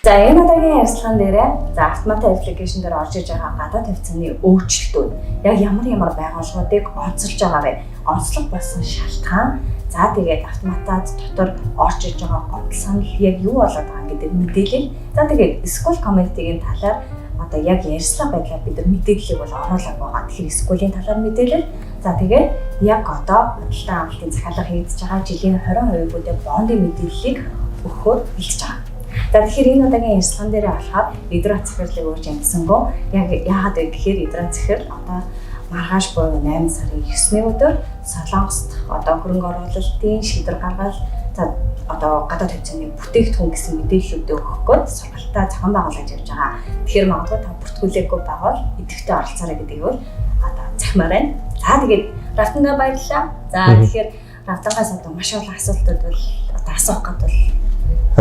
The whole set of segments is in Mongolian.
За энэ удаагийн ярилцлаган дээрээ автомат аппликейшн дээр орж иж байгаа гадаад тавьцааны өөрчлөлтүүд яг ямар байгууллагуудыг онцолж байгаа вэ? Онцлог болсон шалтгаан, за тэгээд автоматад дотор орж иж байгаа гомдол санал яг юу болоод байгаа гэдэг мэдээлэл. За тэгээд SQL comment-ийн талаар одоо яг ярьцлага байдлаар бид нар мэдээллийг бол оруулаад байгаа. Тэгэхээр SQL-ийн талаар мэдээлэл. За тэгээд яг одоо худалдан авалтын захиалга хийгдэж байгаа жилийн 20% бүтээх бондын мэдээллийг өгөхөөр бэлдэж байгаа. За тэгэхээр энэ удаагийн ярилцлаган дээр болохоор идраа захирлыг өөрч амжсангүй яг яагаад вэ гэхээр идраа захирал одоо маргааш буюу 8 сарын 9-ний өдөр Солонгост одоо хөрөнгө оруулалтын шийдвэр гаргал за одоо гадаад тавьцааны бүтээгдэхүүн гэсэн мэдээллүүдээ өгөх гээд сургалтаа зохион байгуулж явж байгаа. Тэгэхээр магадгүй та бүртгүүлээгүй байгавал идэвхтэй оролцоорой гэдгийг бол одоо захимаар байна. За тэгээд Рафтангаа баярлалаа. За тэгэхээр Рафтангаас одоо маш олон асуултууд бол одоо асуух гээд бол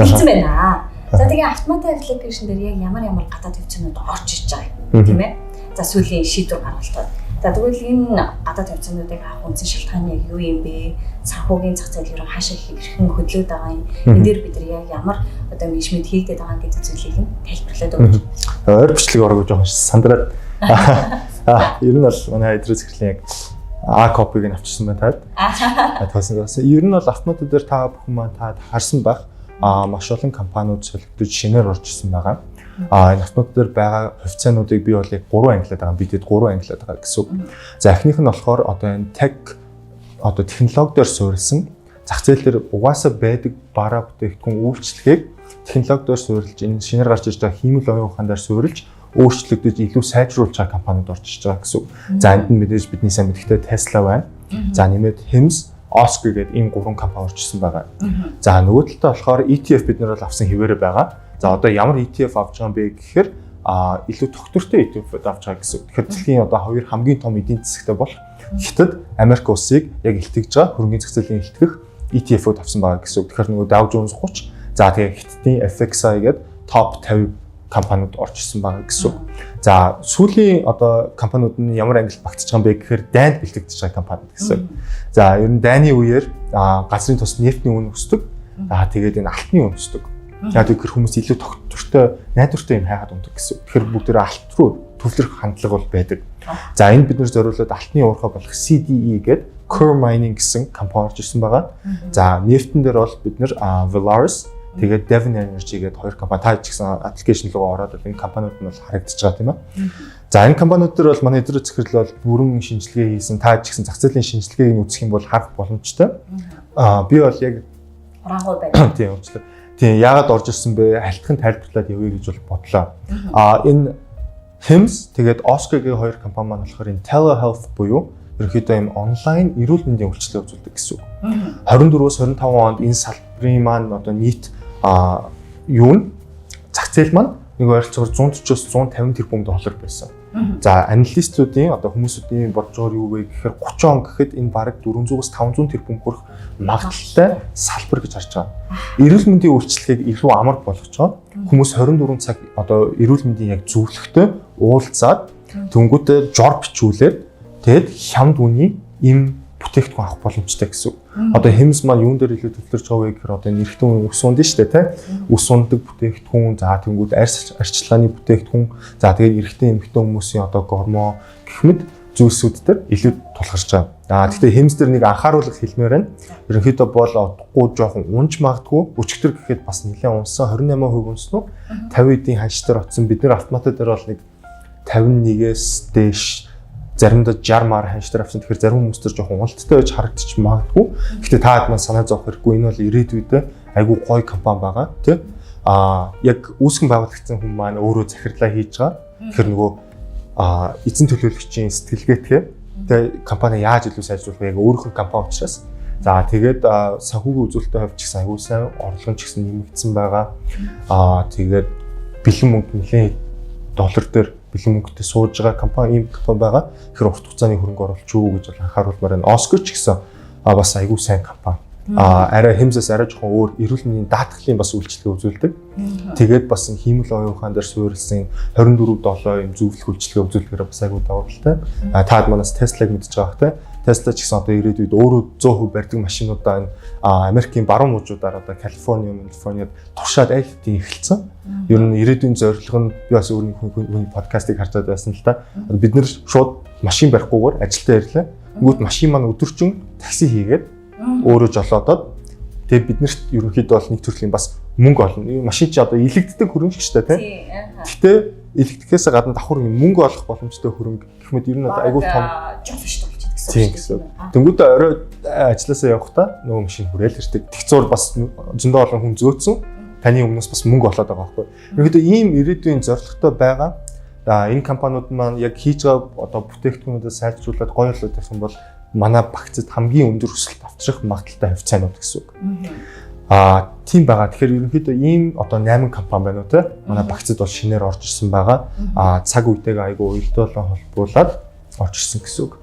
хэлсэн байна. За тэгээ автомат аппликейшн дээр яг ямар гадаад тавьцаанууд орж иж байгаа тийм ээ. За сүүлийн шийдвэр гаргалтууд. За тэгвэл энэ гадаад тавьцаануудыг авах үндсэн шалтгаан яг юу юм бэ? Санхүүгийн зах зээл рүү хаашаа хэрхэн хөдлөөд байгаа юм? Энэ дээр бид нар яг ямар одоо менежмент хийгдээд байгаа гэдэг зүйлийг нь тайлбарлаад өгч. Ойр бичлэг оргож байгаа сандраад. Ер нь бол манай идрээ захирлын яг А копиг нь авчирсан байна таад. Тоосон. Ер нь бол автомат дээр та бүхэн маань та харсан байх маш олон компаниуд солигдож шинээр орж ирсэн байгаа. Энэ автомат дээр байгаа хувьцаануудыг би бол яг 3 ангилаад байгаа. Бидэд 3 ангилаад байгаа гэсэн үг. За эхнийх нь болохоор одоо энэ tech одоо технологиор суурилсан зах зээл дээр угаасаа байдаг бараа бүтээгдэхүүн үйлчлэгийг технологиор суурилж энэ шинээр гарч иж байгаа хиймэл оюун ухаан дээр суурилж өөрчлөгдөж илүү сайжруулж байгаа компаниуд орж иж байгаа гэсэн үг. За энд нь мэдээж бидний сайн мэдхтэй Tesla байна. За нэмээд HIMS, Oscar гэдэг ийм 3 компани орж ирсэн байгаа. За нөгөө талдаа болохоор ETF бид нар бол авсан хэвээрээ байгаа. За одоо ямар ETF авч байгаа юм бэ гэхээр илүү тогтвортой ETF авч байгаа гэсэн. Тэгэхээр дэлхийн одоо 2 хамгийн том эдийн засагтай бол Хятад, Америк улсыг яг илтгэж байгаа хөрөнгөний зах зээлийн илтгэх ETF-д авсан байгаа гэсэн. Тэгэхээр нөгөө Dow Jones 30. За тэгээ Хятадын FXI гэдэг топ 50 компаниуд орж ирсэн байгаа гэсэн. За сүүлийн одоо компаниуд нь ямар ангилалд багтаж байгаа юм бэ гэхээр дайнд бэлтгэж байгаа компаниуд гэсэн. За ер нь дайны үеэр газрын тус нефтний үн өсдөг. За тэгээд энэ алтны үн өсдөг. Яг тэгэхээр хүмүүс илүү тогтвортой, найдвартай юм хайгаад ундаг гэсэн. Тэгэхээр бүгдээ алт руу төвлөрөх хандлага бол байдаг. За энд бид нэр зориулаад алтны уурхай болох CDE гэдэг Core Mining гэсэн компани орж ирсэн байгаа. За нефтэн дээр бол бид нэр Valaris тэгээд Devon Energy гэдэг 2 компани та ч гэсэн аппликейшн руу ороод энэ компаниуд нь бол харагдаж байгаа тийм ээ. За энэ компаниуд дээр бол манай идрээ захирал бол бүрэн шинжилгээ хийсэн та ч гэсэн зах зээлийн шинжилгээг үзэх юм бол харах боломжтой. Би бол яг урангуй байна. Тийм уучлаа. Тийм яагаад орж ирсэн бэ? Хальтхан тайлбарлаад явъя гэж бол бодлоо. Энэ HIMS тэгээд Oscar-гийн 2 компани маань болохоор энэ telehealth буюу ерөнхийдөө юм онлайн эрүүл мэндийн үйлчлэл үзүүлдэг гэсэн үг. 24-өөс 25 онд энэ салбарын маань одоо нийт юу н зах зээл маань нэг ойролцоогоор 140-оос 150 тэрбум доллар байсан. За аналистуудын одоо хүмүүсүүдийн бодж байгаа юу вэ гэхээр 30 он гэхэд энэ бараг 400-оос 500 тэрбум хүрэх магадлалтай салбар гэж харж байгаа. Эрүүл мэндийн үйлчлэгийг илүү амар болгочоо хүмүүс 24 цаг одоо эрүүл мэндийн яг зөвлөгтэй уулзаад тэнгуүтээр жор бичүүлээд тэгэд хямд үний им бүтээгдэхүүн авах боломжтой гэсэн. Одоо HIMS маань юун дээр илүү төвлөрч байгаа вэ гэхээр одоо эрэгтэй хүн ус унд нь шүү дээ тий. Ус ундаг бүтээгдэхүүн за тэнгууд арчилгааны бүтээгдэхүүн за тэгээд эрэгтэй эмэгтэй хүмүүсийн одоо гормон гэх мэт зүйлсүүд дээр илүү тулгарч байгаа. Гэхдээ HIMS дээр нэг анхааруулга хэлмээр байна. Ерөнхийдөө бол удахгүй жоохон унж магадгүй өчигдөр гэхэд бас нэлээд унсан 28% унсан уу 50 эдийн ханш дээр оцсон бид нар автомат дээр бол нэг 51-ээс дээш заримдаа 60 мар ханш дээр авсан. Тэгэхээр зарим хүмүүс төр жоохон уналттай байж харагдчих магадгүй. Гэхдээ таад маань санаа зовох хэрэггүй. Энэ бол ирээдүйдээ айгүй гоё компани байгаа тий. Яг үүсгэн байгуулагдсан хүн маань өөрөө захирлаа хийж байгаа. Тэгэхээр нөгөө эзэн төлөөлөгчийн сэтгэлгээтэй тэгээ компани яаж илүү сайжруулах вэ? Яг өөрийнх нь компани учраас. За тэгээд санхүүгийн үзүүлэлтийн хувьд ч гэсэн айгүй сайн орлого ч гэсэн нэмэгдсэн байгаа. Тэгээд бэлэн мөнгө нэлээд доллар дээр бэлэн мөнгөтэй сууж байгаа компани ийм компани байгаа. Тэгэхээр урт хугацааны хөрөнгө оруулалт юу гэж бол анхааруулмаар байна. Oscar ч гэсэн бас айгүй сайн компани. Арай хэмжээс арай жоохон өөр эрүүл мэндийн даатгалын бас үйлчлэгээ үзүүлдэг. Тэгээд бас хиймэл оюун ухаан дээр суурилсан 24/7 юм зөвлөх үйлчлэгээ үзүүлэхээр бас айгүй давуу талтай. Таад манаас Tesla-г мэдж байгаа хэ. Tesla ч гэсэн одоо ирээдүйд өөрөө 100% барьдаг машинуудаа энэ Америкийн баруун мужуудаар одоо Калифорниуд туршаад айлтын эхэлсэн. Ер нь ирээдүйн зорилго нь би бас өөрийн хүний подкастыг харж байсан л да. Бид нэр шууд машин барихгүйгээр ажилдаа ирлээ. Нөгөөд машин маань өдөржин такси хийгээд өөрөө жолоодод тэгээд биднэрт ерөнхийдөө бол нэг төрлийн бас мөнгө олно. Машин чи одоо илэгддэг хөрөнгө ч гэжтэй тийм. Гэхдээ илэгдэхээс гадна давхар мөнгө олох боломжтой хөрөнгө гэх мэт ер нь одоо айгүй том жолооч болж идэх гэсэн. Тэнгүүдээ орой ажилласаа явахдаа нөгөө машин хүрээл ирдэг. Тэгцээр бас зөндөө олон хүн зөөцсөн. Таны өмнөөс бас мөнгө олоод байгаа байхгүй. Ерөнхийдөө ийм ирээдүйн зорилготой байгаа. Энэ компаниуд маань яг хийж байгаа одоо бүтээгдэхүүнүүдээ сайжруулад гоё болоод ирэх юм бол манай багцад хамгийн өндөр өсөлт авчрах магадaltaй хавцаанууд гэсэн үг. Тийм байгаа. Тэгэхээр ерөнхийдөө ийм одоо 8 компани байна уу те. Манай багцад бол шинээр орж ирсэн байгаа. Цаг үетэйгээ айгүй уялдуулан холбуулаад орж ирсэн гэсэн үг.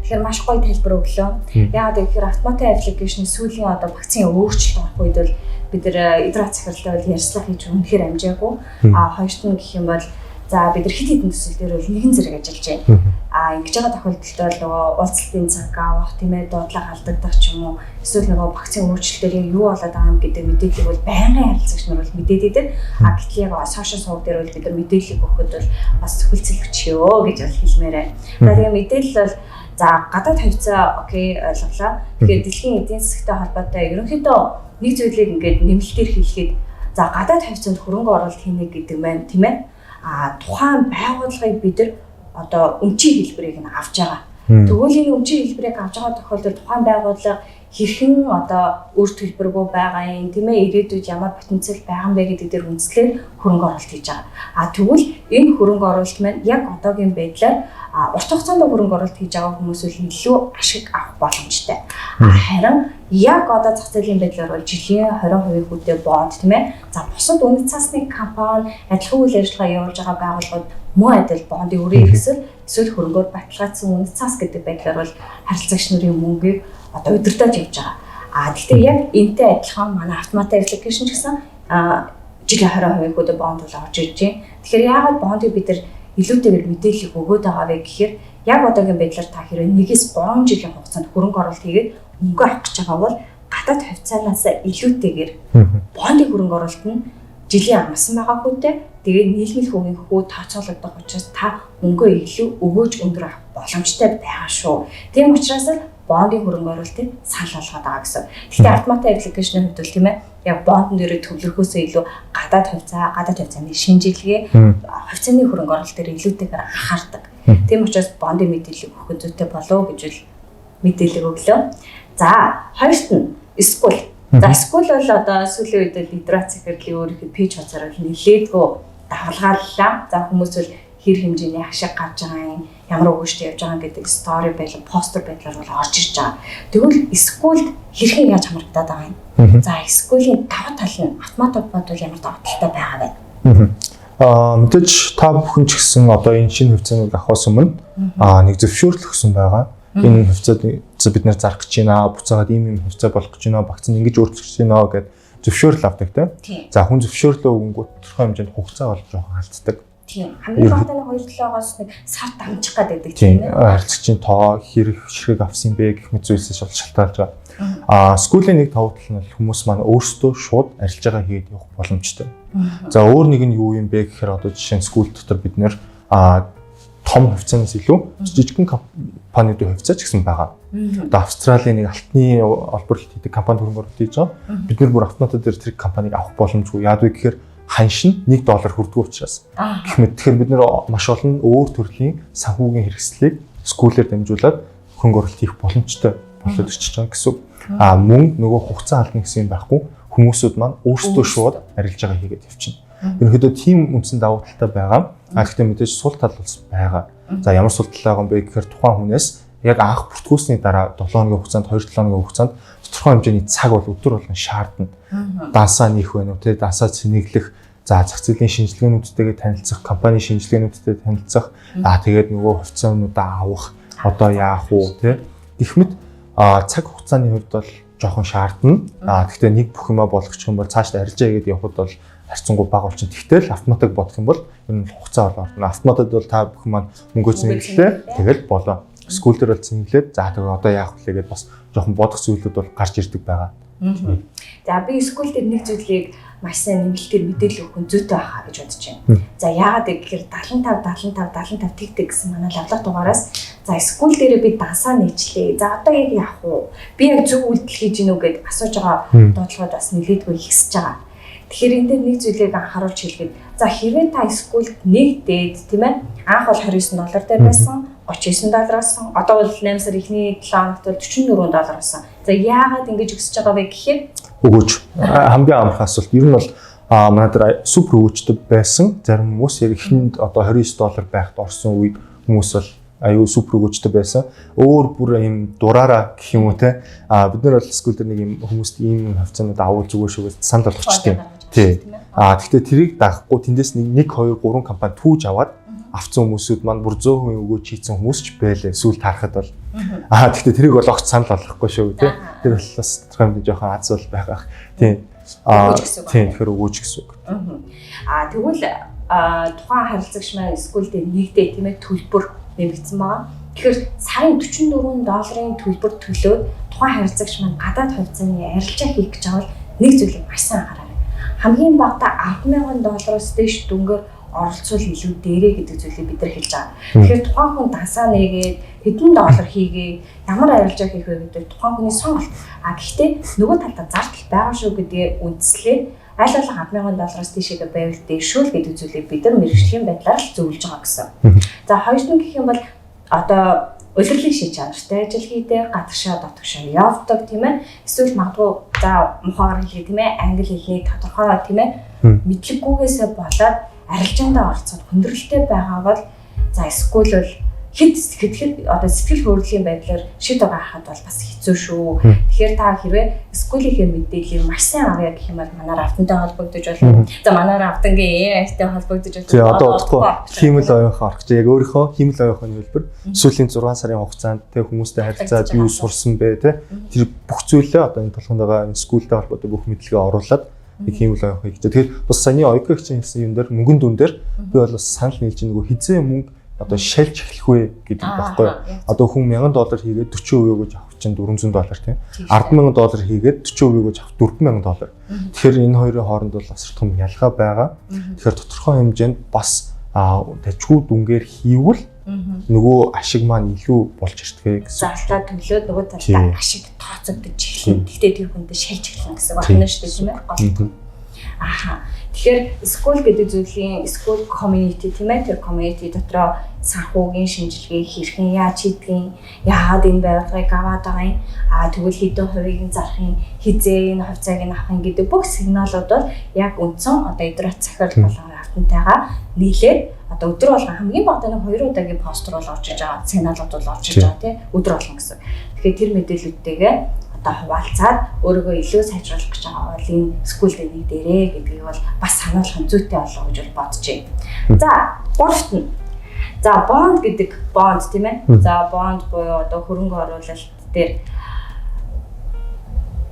Тэгэхээр маш гоё тайлбар өглөө. Яагаад гэхээр автоматик аппликейшн сүүлийн одоо вакцины өөрчлөлт авах үед бол бид нар идраа захиралтай бол ярьцлага хийж үнэхээр амжаагүй. Хоёрт нь гэх юм бол за бид нар хит хитэн төсөл дээр бол нэгэн зэрэг ажиллаж байна. Ингэж байгаа тохиолдолд бол нөгөө уулзалтын цаг авах, тийм ээ, дуудлага алдагдах ч юм уу, эсвэл нөгөө вакцины өөрчлөлтөөр яг юу болоод байгаа юм гэдэг мэдээллийг бол байнгын харилцагч нар бол мэдээд идэг. Гэтэл яг сошиал суваг дээр бол бид нар мэдээллийг өгөхөд бол бас хүлцэлгчөө гэж бол хэлмээрээ. Тэгээ мэдээлэл бол за гадаад хавцаа окей ойлголоо. Тэгэхээр дэлхийн эдийн засгийн холбоотой ерөнхийдөө нэг зүйлийг ингээд нэмэлтээр хэлэхэд за гадаад хавцаанд хөрөнгө оруулалт хийнэ гэдэг маань тийм ээ. Тухайн байгууллагыг бид нар одоо өмчийн хэлбэрийг нь авч байгаа. Тэгвэл энэ өмчийн хэлбэрийг авч байгаа тохиолдолд тухайн байгууллага хэрхэн одоо өөрт хэлбэргүй байгаа юм тийм ээ, ирээдүйд ямар потенциал байгаа юм бэ гэдэг дээр үндэслээд хөрөнгө оруулалт хийж байгаа. Тэгвэл энэ хөрөнгө оруулалт маань яг одоогийн байдлаар урт хугацаанд хөрөнгө оруулалт хийж байгаа хүмүүс үл илүү ашиг авах боломжтой. Харин яг одоо зах зээлийн байдлаар бол жилийн 20% хүнтэй бонд тийм ээ. За бусад үнэт цасны компани адилхан үйл ажиллагаа явуулж байгаа байгууллагууд мөн адил бондын өрөө эсвэл хөрөнгөөр баталгаажсан үнэт цас гэдэг байдлаар бол харилцагч нарын мөнгийг одоо удирдах явж байгаа. Гэхдээ яг энэтэй адилхан манай автоматик аппликейшн ч гэсэн жилийн 20% хүнтэй бонд бол орж ирж байна. Тэгэхээр яагаад бондыг бид нар илүүтэйгээр мэдээлэл өгөөд байгаа вэ гэхээр яг одоогийн байдлаар та хэрэг 1-3 жилийн хугацаанд хөрөнгө оруулалт хийгээд мөнгө авах гэж байгаа бол гадаад хавцаанаас илүүтэйгээр бондын хөрөнгө оруулалт нь жилийн амарсан байгаа хүнтэй. Тэгээд нийлмэл хүүгийн хөө тооцоологдох учраас та мөнгөө илүү өгөөж өндөр авах боломжтой байгаа шүү. Тийм учраас бондын хөрөнгө оруулалтыг санал болгоод байгаа гэсэн. Гэхдээ автоматик аппликейшны хувьд бол тийм ээ, яг бондон дээр төвлөрөхөөсөө илүү гадаад хавцааны шинжилгээ, хавцааны хөрөнгө оруулалт дээр илүүтэйгээр анхаардаг. Тийм учраас бондын мэдээлэл өгөх зүйтэй болов гэж мэдээлэл өглөө. За, хоёрт нь эсвэл эсвэл бол одоо сүүлийн үед лидераци гэхэрлийн өөрийнхөө пэйж хазаар бол нэлээдгүй давалгааллаа. За хүмүүс бол хэр хэмжээний ашиг гарч байгаа юм, ямар өгөөжтэй явж байгаа гэдэг стори байлаа, постэр байдлаар бол орж ирж байгаа. Тэгвэл эсвэл хэрхэн яаж хамрагдаад байгаа юм. За SQL-ийн даваа тал нь автоматик бод бол ямар даваа талтай байгаа вэ? Мэдээж та бүхэн ч гэсэн одоо энэ шинэ хөвцөнийг авахаас өмнө нэг зөвшөөрлөх гэсэн байгаа. Энэ хөвцөд бид нэр зарах гэж байна, буцаагаад ийм хөвцөө болох гэж байна, багц нь ингэж өөрчлөх гэж байна гэд зөвшөөрөл авдаг тийм. За хүн зөвшөөрлөө өгөнгүүт тодорхой хэмжээнд хугацаа болж жоохон алддаг. Тийм. Хамгийн гол нь 2-7-оос нэг сар дамжих гэдэг тийм ээ. Харилцагчийн тоо хэрэг ширхэг авсан бэ гэх мэт зүйлсээс бол шалтгаалж байгаа. Скуулийн нэг давуу тал нь хүмүүс маань өөрсдөө шууд арилжаагаа хийгээд явах боломжтой. За өөр нэг нь юу юм бэ гэхээр одоо жишээ нь скул дотор бид нэр том хавцаанаас илүү жижигхэн компаниудын хавцаа ч гэсэн байгаа. Одоо Австралийн нэг алтны олборлолт хийдэг компани хөрөнгө оруулалт хийж байгаа. Бид нэр бүр автоматар дээр тэр компанийг авах боломжгүй. Яагаад вэ гэхээр ханшин $1 хүрдэггүй учраас. Гэх мэт тэгэхээр бид нэр маш олон өөр төрлийн санхүүгийн хэрэгслийг скуулээр дамжуулаад хөрөнгө оруулалт хийх боломжтой болоод ирчихэж байгаа гэсэн. Мөн нөгөө хугацаа алдна гэсэн юм байхгүй. Хүмүүсүүд маань өөрсдөө шууд арилжаагаа хийгээд явчихна. Ерөнхийдөө тийм үндсэн давуу талтай байгаа. Гэхдээ мэдээж сул тал бас байгаа. За ямар сул тал байгаа юм бэ гэхээр тухайн хүнээс яг анх бүртгүүлсний дараа 7 хоногийн хугацаанд 2-7 хоногийн хугацаанд тодорхой хэмжээний цаг бол өдөр болгон шаардна. Дансаа нээх вэ нү, дансаа цэнэглэх, за зах зээлийн шинжилгээнүүдтэйгээ танилцах, компани шинжилгээнүүдтэй танилцах, тэгээд нөгөө хувьцаануудаа авах, одоо яах вэ, гэх мэт цаг хугацааны хувьд бол жоохон шаардна. Гэхдээ нэг бүх юмаа болгочих юм бол цаашдаа арилжаа гэдэг явхад бол харьцангуй бага болчих. Тэгтэл автоматик бодох юм бол энэ хугацаа орно. Автоматад бол та бүх маань мөнгөө цэнгэлээ тэгэл болоо. Скул дээр бол цэнгэлээд за тэгээ одоо яах вэ гэдээ бас жоохон бодох зүйлүүд бол гарч ирдэг байгаа. За би скул дээр нэг зүйлийг маш сайн нэмэлтээр мэдээлэл өгөх нь зүйтэй байхаа гэж бодож байна. За яагаад гэхээр 75 тэгдэг гэсэн манай лавлах дугаараас за скул дээрээ би дансаа нээчлээ. За одоо яг яах вэ? Би яг зөв үйлдэл хийж гинүү гэд асууж байгаа дуудлагууд бас нэлээдгүй ихсэж байгаа. Тэгэхээр энэ дээр нэг зүйлийг анхааруулж хэлгээд за хэрвээ та скулд нэг дээд тийм ээ анх бол $29 дээр байсан $39 одоо бол 8 сар ихний 7 хоногт бол $44 болсон. За яагаад ингэж өсөж байгаа вэ гэхээр өгөөж хамгийн амархан асуулт ер нь бол манай дээр супер өгөөжтэй байсан зарим хүмүүс яг ихэнд одоо $29 байхад орсон үед хүмүүс бол аюу супер өгөөжтэй байсан. Өөр бүр юм дураараа гэх юм уу те бид нар бол скул дээр нэг юм хүмүүст ийм хавцаанууд авал зүгээр шүүгээ санал болгочтой. Тий. Гэхдээ тэрийг даахгүй тэндээс 1 2 3 компани түүж аваад авцсан хүмүүсүүд маань бүр 100% өгөөж хийсэн хүмүүс ч байлээ. Сүүл таарахад бол гэхдээ тэрийг бол огт санал болгохгүй шүү тий. Тэр бол бас тодорхой жоохон аз бол байгаа. Тий. Тэгэхээр өгөөж гэсэн үг. Тэгвэл тухайн харилцагч маань скулд нэгдээ тийм ээ төлбөр нэмэгдсэн байгаа. Тэгэхээр сарын $44 төлбөр төлөөд тухайн харилцагч маань гадаад хувьцааны арилжаа хийх гэж байгаа бол нэг зүйлийг маш сайн анхаараарай. Хамгийн багадаа $10,000-оос дээш дүнгээр оролцвол илүү дээрээ гэдэг зүйлийг бид нар хэлж байгаа. Тэгэхээр тухайн хүн дансаа нээгээд хэдэн доллар хийгээ ямар арилжаа хийх вэ гэдэг тухайн хүний сонголт. Гэхдээ нөгөө талдаа зардал байгаа шүү гэдгийг үндслээд аль болох $10,000-оос дээшээ байвал дээшүүл гэдэг зүйлийг бид нар мэргэжлийн байдлаар зөвлөж байгаа гэсэн. За хоёрдугаар гэх юм бол одоо улирлын шийдэж чанартай ажил хийдэг, гадагшаа дотгошоо явдаг тийм ээ. Эсвэл магадгүй за мухаар хэлээ тийм ээ, англи хэлний тодорхой тийм ээ мэдлэггүйгээсээ болоод арилжаандаа оролцоод хүндрэлтэй байгаа бол за скул бол хэд одоо сэтгэл хөдлөлийн байдлаар шийдвэр гаргахад бол бас хэцүү шүү. Тэгэхээр та хэрвээ скулийнхээ мэдээллийг маш сайн авъя гэх юм бол манаар автантай холбогдож болно. За манаар автангийн AI-тай холбогдож болно. Тий одоо удахгүй хиймэл оюухан орох гэж яг өөрийнхөө хиймэл оюуханы хэлбэр сүүлийн 6 сарын хугацаанд тэг хүмүүстэй харилцаад юу сурсан бэ те тэр бүх зүйлээ одоо энэ толгойд байгаа энэ скултэй холбоотой бүх мэдлэгээ оруулаад нэг хиймэл оюухан хийж. Тэгэхээр бас саяны ойкч гэсэн юм дээр мөнгөн дүн дээр би бол бас санал нийлж нөгөө хизээ мөнгө одоо шалж эхлэх вэ гэдэг байхгүй юу. Одоо хүн $1,000 хийгээд 40% өгөөж авах чинь $400 тийм. $10,000 хийгээд 40% өгөөж авах $4,000. Тэгэхээр энэ хоёрын хооронд бол бас том ялгаа байгаа. Тэгэхээр тодорхой хэмжээнд бас тажгүй дүнгээр хийвэл нөгөө ашиг маань илүү болж ирдэг гэсэн. Залтаа төлөөд нөгөө талдаа ашиг тооцогдож эхэлнэ. Гэхдээ тэр хүндээ шалж эхэлнэ гэсэн байна шүү дээ тийм ээ. Тэгэхээр скул гэдэг зүйлийн скул community тийм ээ тэр community дотроо санхүүгийн шинжилгээ хэрхэн яаж хийдгийг яагаад энэ байгууллагыг аваад байгаа юм тэгвэл хэдэн хувийг нь зарах юм хизээ энэ хувьцааг нь авах юм гэдэг бүх сигналууд бол яг үндсэн одоо идрат захирал болгон автантайгаа нийлээд одоо өдөр болгон хамгийн багадаа нэг 2 удаагийн постэр бол орж иж байгаа сигналууд бол орж иж байгаа тийм өдөр болгон гэсэн. Тэгэхээр тэр мэдээллүүдтэйгээ одоо хуваалцаад өөрийгөө илүү сайжруулах гэж байгаа бол энэ скул дэний дээрээ гэдгийг бол бас сануулгын зүйтэй болоо гэж бол бодож байна. За, гуравт нь. За, бонд гэдэг бонд тийм ээ. За, бонд буюу одоо хөрөнгө оруулалт дээр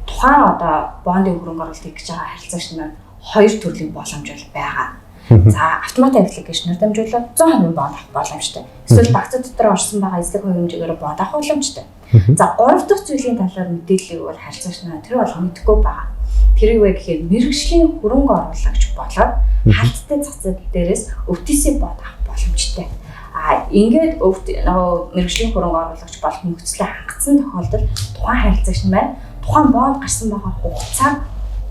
тухайн одоо бондын хөрөнгө оруулалтыг гэж байгаа харилцагч нар 2 төрлийн боломж бол байгаа. За, автомат аппликейшнээр дамжуулаад 100% бонд авах боломжтой. Эсвэл багцад дотор орсон байгаа эзлэх хувь хэмжээгээр бонд авах боломжтой. За 3 дахь зүйлийн талаар мэдээллийг бол харилцагч нар тэр бол мэдгүй байгаа. Тэр юу вэ гэхээр мэргэжлийн хөрөнгө оруулагч болоод халттай цацал дээрээс өвтөсөө бод авах боломжтой. Ингээд мэргэжлийн хөрөнгө оруулагч болох нөхцөлөө хангацсан тохиолдолд тухайн харилцагч маань тухайн бонд гарсан байгаа хугацааг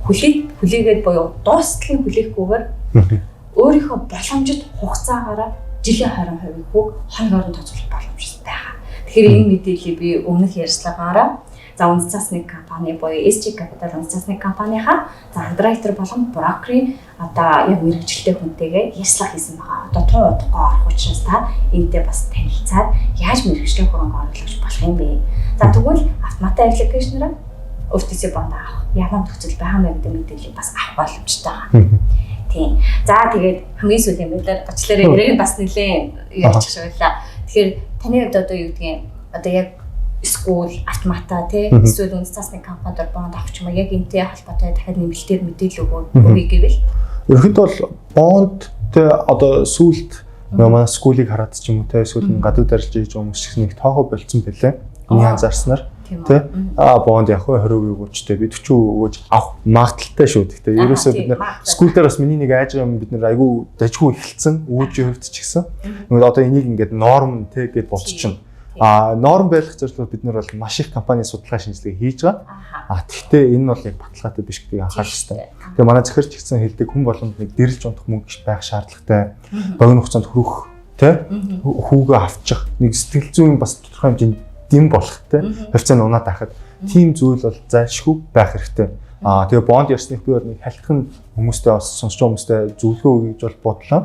хүлээгээд буюу дуусталын хүлээхгүйгээр өөрийнхөө боломжит хугацаагаараа жилийн 20% хүүг хоногоор нь тооцоолох боломжтой байгаа. Тэгэхээр энэ мэдээллийг би өмнөх ярьцлагаараа за үндэс засны компани буюу SG Capital үндэс засны компанийхаа за андеррайтер болон брокерийн одоо яг мэргэжилтэй хүнтэйгээ ярьцлага хийсэн байгаа. Одоо тун удахгүй орох учраас та энэтэй бас танилцаад яаж мэргэжлийн хөрөнгө оруулагч болох юм бэ? За тэгвэл автомат аппликейшнээр өвтөсөө бонд авах ямар нөхцөл байгаа мэй гэдэг мэдээллийг бас авах боломжтой байгаа. Тийм. За тэгээд хамгийн сүүлийн мэдээлэл очлоороо ирээ бас нэлээд ярьчих шиг байлаа. Тэгэхээр таны хувьд одоо юу гэдгийг одоо яг эсвэл автомата эсвэл үндэс цасны компанидор бонд авах ч юм уу яг энтэй холбоотой дахиад нэмэлтээр мэдээлэл өгье гэвэл ерөнхийдөө бол бондтэй одоо сүүлд манай скулийг хараад ч юм уу эсвэл гадаад арилж хийж байгаа хүмүүс шиг нэг тоохоо болцсон байлээ. Миний анзаарснаар тий бонд яг 20% өгөөчтэй бид 40% өгөөж авах магадaltaй шүү. Гэхдээ ерөөсөө бид нэр скул дээр бас миний нэг айж байгаа юм бид нэр айгүй дажгүй эхэлсэн өгөөжийн хувьд ч гэсэн. Ингээд одоо энийг ингээд норм тий гэд болчихно. Норм байх зорилгоор бид нар бол маш их компани судалгаа шинжилгээ хийж байгаа. Тэгвэл энэ бол яг баталгаатай биш гэдгийг анхаарах хэрэгтэй. Тэгээ манай захирч гэсэн хэлдэг хүн болгонд нэг дэрэлж унтах мөнгө байх шаардлагатай. Богино хугацаанд хүрэх тий хүүгээ авчих нэг сэтгэл зүйн бас тодорхой хэмжээнд дэм болохтэй. Хувьцааны унаад байхад тийм зүйл бол зайлшгүй байх хэрэгтэй. Тэгээ бонд ярьсныг би бол нэг халтхан хүмүүстэй бас сонсч байгаа хүмүүстэй зөвлөгөө өгье гэж бол бодлоо.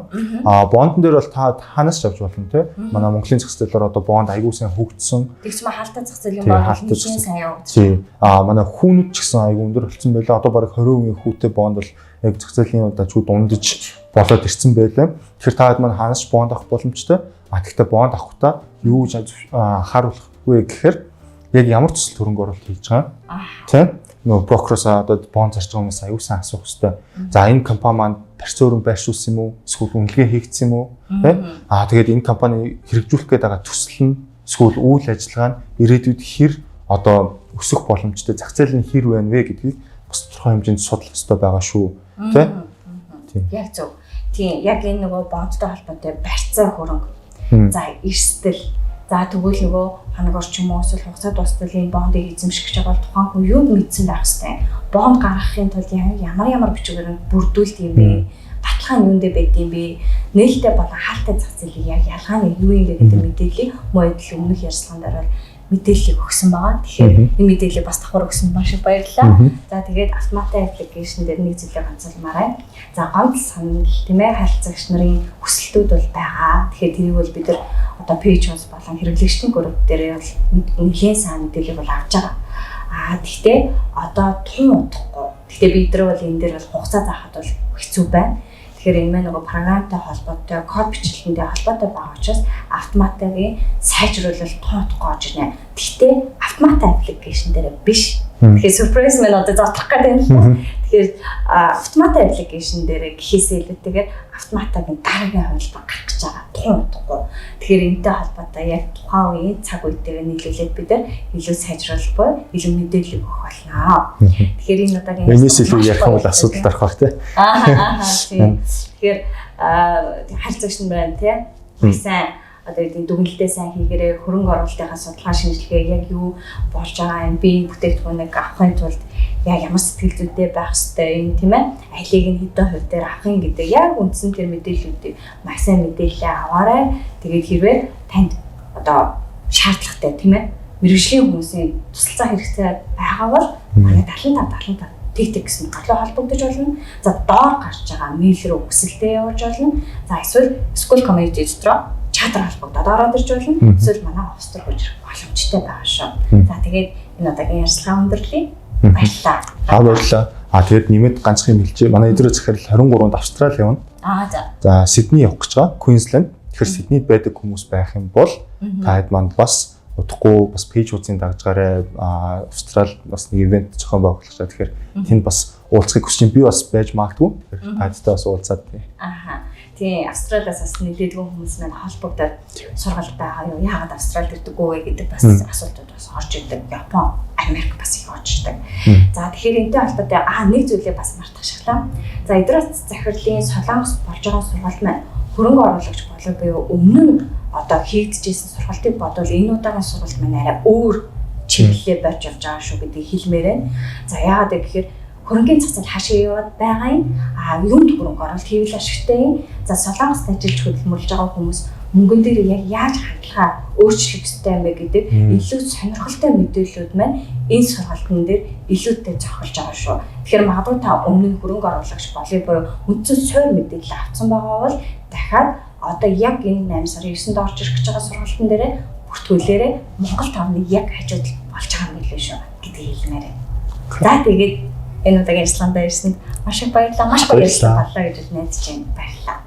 Бондон дээр бол та ханаас ч авч болно тий. Манай Монголын зах зээлээр одоо бонд аягүй сайн хөгжсөн. Тэгс мэ хаалтаа зах зээлийн бонд хэмжээ сайн явагдаж. Тий. Манай хүүнүүд ч гэсэн аягүй өндөр болсон байлаа. Одоо бараг 20% хүүтэй бонд бол яг зах зээлийн удаа чүүд ундаж болоод ирсэн байлаа. Тэгэхээр та хэд маань ханаас ч бонд авах боломжтой. Тэгтээ бонд авахдаа юу гэж анхааруулахгүй гэхээр яг ямар төсөл хөрөнгө оруулалт хийж байгаа. Тий. Нөгөө брокероос одоо бонд зарж байгаа хүмүүс аюулсан асуух хэрэгтэй. За энэ компани маань барьцаурын байршуулсан юм уу? Эсвэл үнэлгээ хийгдсэн юм уу? Тэгээд энэ компани хэрэгжүүлэх гээд байгаа төсөл нь эсвэл үйл ажиллагаа нь ирээдүйд хэр одоо өсөх боломжтой зах зээл нь хэр байна вэ гэдгийг бас тодорхой хэмжээнд судлах хэрэгтэй байгаа шүү. Тэ? Тийм. Яг зөв. Тийм. Яг энэ нөгөө бондтой холбоотой барьцаа хөрөнгө. За эрсдэл. За тэгвэл нөгөө хоног орч юм уу эсвэл хугацаа дуустал энэ бондыг эзэмших гэж байгаа бол тухайн хүн юуг мэдсэн байх хэвээр. Бонд гаргахын тулд ямар бичгээр бүрдүүлт юм бэ? Баталгаа нь юундэ байд юм бэ? Нээлттэй болон хаалттай зах зээлийг яг ялгааны юу юм бэ гэдэг мэдээллийг модл өмнөх ярьслаханд орол мэдээллийг өгсөн байгаа. Тэгэхээр энэ мэдээллийг бас давхар өгсөн маш их баярлалаа. За тэгээд автоматтай аппликейшн дээр нэг зүйлийг ганцуулмаарай. За гомдол санал тийм ээ харилцагч нарын хүсэлтүүд бол байгаа. Тэгэхээр тэрийг бол бид нар одоо пэйжс болон хэрэглэгчдийн групп дээр бол нэлээд сайн мэдээлэл бол авч байгаа. Гэхдээ одоо тун удахгүй. Гэхдээ бид нар бол энэ дээр бол хугацаа заахад бол хэцүү байна. Тэгэхээр энэ маань нөгөө програмтай холбоотой, код бичлэгэндээ холбоотой байгаа учраас автоматыг сайжруулалт тун удахгүй болж байна. Гэхдээ автоматтай аппликейшн дээр биш. Тэгэхээр surprise маань одоо задлах гэдэг юм. Тэгэхээр автоматтай аппликейшн дээр гэхээсээ илүүтэйгээр автоматагийн дараагийн хувилбар гарах гэж байгаа. Тун удахгүй. Тэгэхээр энэтэй холбоотой яг тухайн үеийн цаг үетэйгээ нийлүүлээд бид нар илүү сайжруулах буй, илүү мэдээлэл өгөх болно. Тэгэхээр энэ удаагийн энэс илүү ярих бол асуудалд орох бах тий. Тийм. Тэгэхээр харилцагч нь байна тий. Сайн одоо энэ дүгнэлтээ сайн хийгээрээ хөрөнгө оруулалтынхаа судалгаа шинжилгээ яг юу болж байгаа юм би бүтээгдэхүүнийг авахын тулд яг ямар сэтгэл зүйтэй байх ёстой юм тийм ээ алийг нь хэдэн хувь дээр авахын гэдэг яг үндсэн тэр мэдээллүүдийг маш сайн мэдээлэлээ аваарай. Тэгээд хэрвээ танд одоо шаардлагатай тийм ээ мэргэжлийн хүмүүсийн тусалцаа хэрэгтэй байгаа бол манай 75 тэг гэсэн готлоо холбогдож болно. За доор гарч байгаа мэйл рүү хүсэлтээ явуулж болно. За эсвэл community дотроо чатар холбогдоод ороод ирж болно. Эсвэл манай офс руу хурж боломжтой байгаа шүү. За тэгээд энэ удаагийн ярилцлага өндөрлөе. Баярлалаа. Баярлалаа. Тэгээд нэмээд ганцхан юм хэлчихье. Манай эдрөө захирал 23-нд Австрали явна. За Сидней явах гэж байгаа. Queensland. Тэгэхээр Сиднейд байдаг хүмүүс байх юм бол таад манд бас удахгүй бас пэйж үзийн дагжгаараа Австрали бас нэг ивент зохион байгуулах гэж. Тэгэхээр тэнд бас уулзахыг хүсэж би бас байж магадгүй. Тэгэхээр таадтай бас уулзаад тий. Тийм Австралиас бас нэлээдгүй хүмүүс маань холбогдоод сургалт байгаа юу? Яагаад Австралид ирдэггүй вэ гэдэг бас асуултууд бас орж ирдэг. Япон, Америк бас их орж ирдэг. За тэгэхээр энэтэй холбоотой нэг зүйлээ бас мартах шаглаа. За эдрээс захирлын Солонгос болж байгаа сургалт маань хөрөнгө оруулагч болов буюу өмнө нь одоо хийгдчихсэн сургалтыг бодвол энэ удаагийн сургалт маань арай өөр чиглэлээр барьж явж байгаа шүү гэдгийг хэлмээр байна. За яагаад гэхээр хөрөнгөний зах зээл хаашаа яваад байгаа юм юунд хөрөнгө оруулалт хийвэл ашигтай юм. За Солонгост ажиллаж хөдөлмөрлж байгаа хүмүүс мөнгөн дээр яг яаж хандлага өөрчлөх ёстой юм бэ гэдэг илүү сонирхолтой мэдээллүүд маань энэ сургалтын дээр илүүтэй зохиолж байгаа шүү. Тэгэхээр магадгүй та өмнө нь хөрөнгө оруулагч болъё буюу үндсэн суур мэдээлэл авсан байгаа бол дахиад одоо яг энэ 8 сарын 9-нд орж ирэх гэж байгаа сургалтын дээр бүртгүүлээрээ Монгол тавны яг хажууд болж байгаа юм билээ шүү гэдгийг хэлмээр байна. За тэгээд энэ удаагийн ярилцлаганд ирсэнд маш их баярлалаа. Маш гоё ярилцлага боллоо гэж найдаж байна. Баярлалаа.